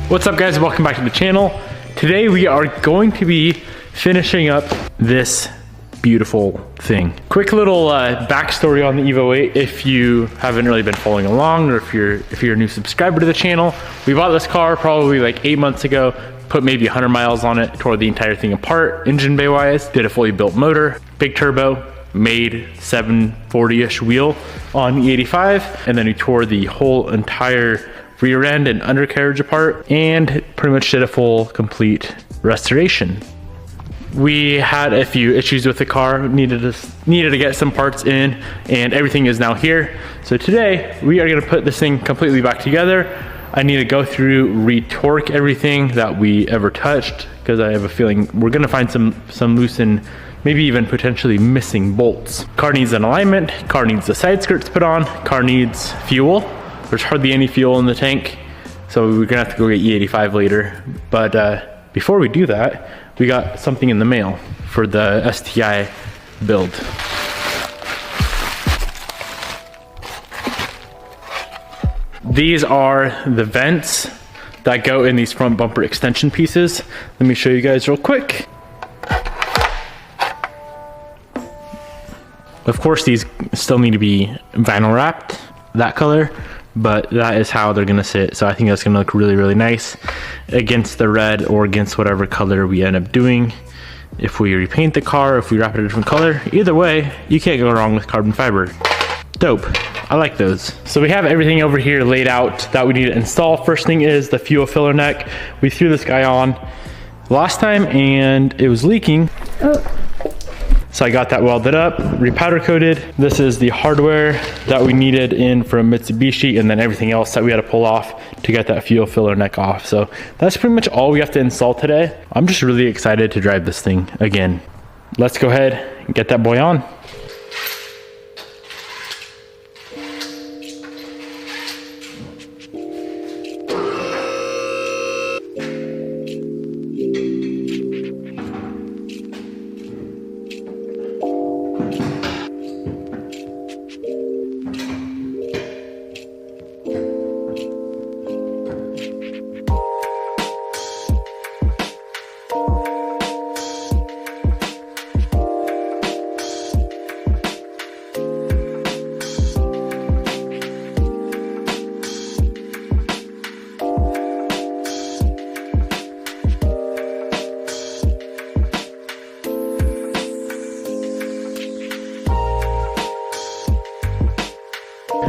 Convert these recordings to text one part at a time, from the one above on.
What's up guys, welcome back to the channel. Today we are going to be finishing up this beautiful thing. Quick little backstory on the Evo 8 if you haven't really been following along, or if you're a new subscriber to the channel. We bought this car probably like 8 months ago, put maybe 100 miles on it, tore the entire thing apart engine bay wise, did a fully built motor, big turbo, made 740-ish wheel on the 85, and then we tore the whole entire rear end and undercarriage apart and pretty much did a full complete restoration. We had a few issues with the car, needed to get some parts in, and everything is now here. So today we are going to put this thing completely back together. I need to go through, retorque everything that we ever touched, because I have a feeling we're going to find some loose and maybe even potentially missing bolts. Car needs an alignment, car needs the side skirts put on, car needs fuel. There's hardly any fuel in the tank, so we're gonna have to go get E85 later. But before we do that, we got something in the mail for the STI build. These are the vents that go in these front bumper extension pieces. Let me show you guys real quick. Of course, these still need to be vinyl wrapped, that color, but that is how they're gonna sit. So I think that's gonna look really, really nice against the red or against whatever color we end up doing. If we repaint the car, if we wrap it a different color, either way, you can't go wrong with carbon fiber. Dope, I like those. So we have everything over here laid out that we need to install. First thing is the fuel filler neck. We threw this guy on last time and it was leaking. So I got that welded up, repowder coated. This is the hardware that we needed in from Mitsubishi, and then everything else that we had to pull off to get that fuel filler neck off. So that's pretty much all we have to install today. I'm just really excited to drive this thing again. Let's go ahead and get that boy on.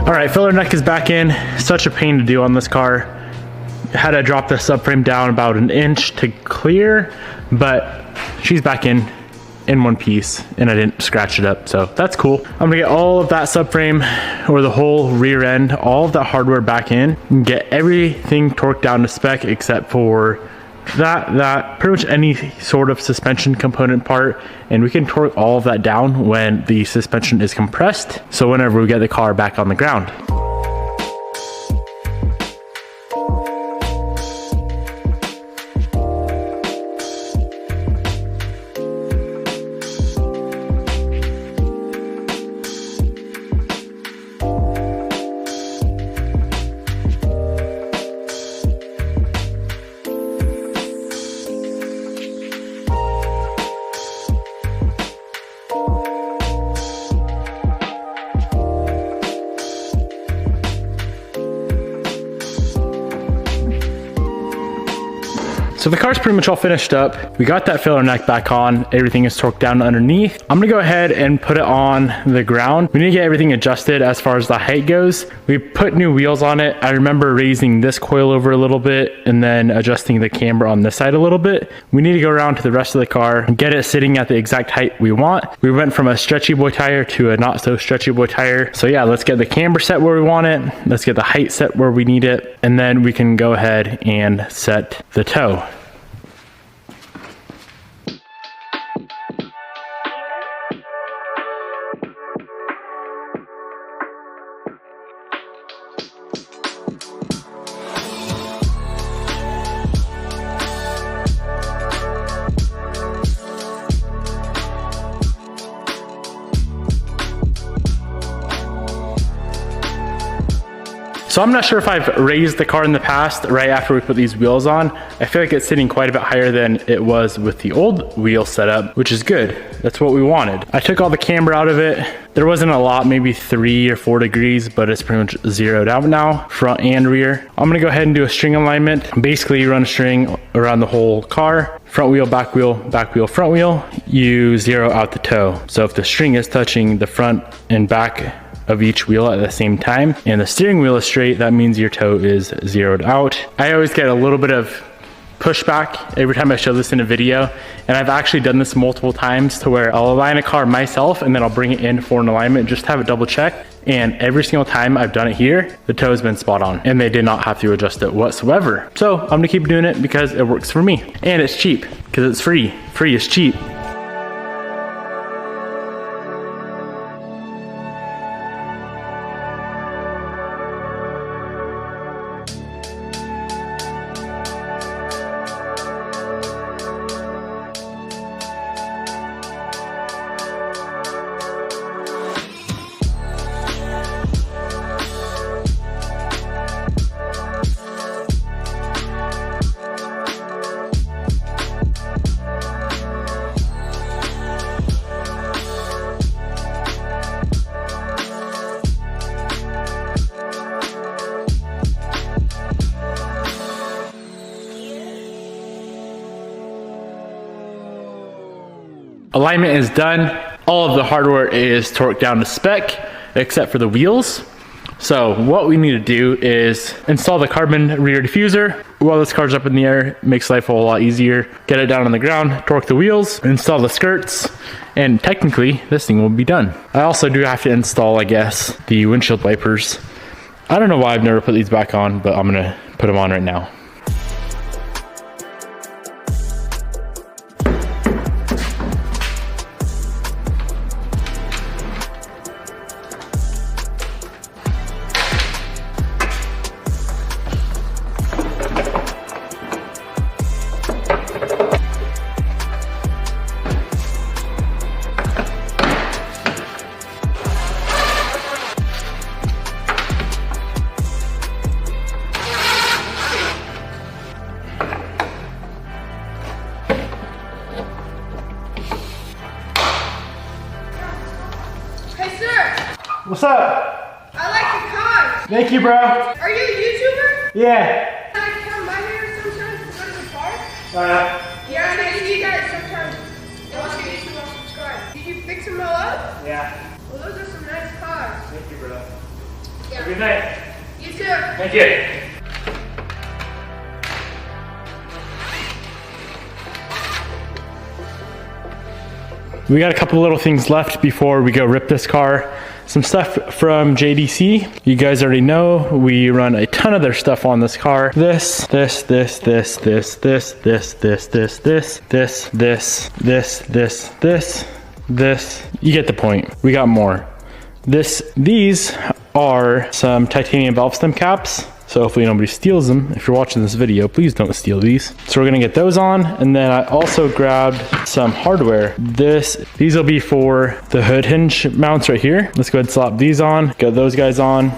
All right, filler neck is back in. Such a pain to do on this car. Had to drop the subframe down about an inch to clear, but she's back in one piece and I didn't scratch it up, so that's cool. I'm gonna get all of that subframe, or the whole rear end, all of that hardware back in, and get everything torqued down to spec except for that pretty much any sort of suspension component part, and we can torque all of that down when the suspension is compressed, so whenever we get the car back on the ground. So the car's pretty much all finished up. We got that filler neck back on. Everything is torqued down underneath. I'm gonna go ahead and put it on the ground. We need to get everything adjusted as far as the height goes. We put new wheels on it. I remember raising this coil over a little bit and then adjusting the camber on this side a little bit. We need to go around to the rest of the car and get it sitting at the exact height we want. We went from a stretchy boy tire to a not so stretchy boy tire. So yeah, let's get the camber set where we want it. Let's get the height set where we need it. And then we can go ahead and set the toe. So I'm not sure if I've raised the car in the past right after we put these wheels on. I feel like it's sitting quite a bit higher than it was with the old wheel setup, which is good. That's what we wanted. I took all the camber out of it. There wasn't a lot, maybe 3 or 4 degrees, but it's pretty much zeroed out now, front and rear. I'm gonna go ahead and do a string alignment. Basically, you run a string around the whole car, front wheel, front wheel. You zero out the toe. So if the string is touching the front and back of each wheel at the same time and the steering wheel is straight, that means your toe is zeroed out. I always get a little bit of pushback every time I show this in a video, and I've actually done this multiple times to where I'll align a car myself and then I'll bring it in for an alignment just to have it double check, and every single time I've done it here, the toe has been spot on and they did not have to adjust it whatsoever. So I'm gonna keep doing it because it works for me and it's cheap because it's free. Free is cheap. Alignment is done. All of the hardware is torqued down to spec, except for the wheels. So what we need to do is install the carbon rear diffuser. While this car's up in the air, it makes life a whole lot easier. Get it down on the ground, torque the wheels, install the skirts, and technically this thing will be done. I also do have to install, I guess, the windshield wipers. I don't know why I've never put these back on, but I'm gonna put them on right now. What's up? I like the cars. Thank you, bro. Are you a YouTuber? Yeah. Can I come by here sometimes to go to the park? Yeah, and I see you guys sometimes. Watch your YouTube and subscribe. Did you fix them all up? Yeah. Well, those are some nice cars. Thank you, bro. Yeah. Have a good night. You too. Thank you. We got a couple little things left before we go rip this car. Some stuff from JDC. You guys already know we run a ton of their stuff on this car. This. You get the point. We got more. These are some titanium valve stem caps. So hopefully nobody steals them. If you're watching this video, please don't steal these. So we're gonna get those on. And then I also grabbed some hardware. These will be for the hood hinge mounts right here. Let's go ahead and slap these on. Got those guys on.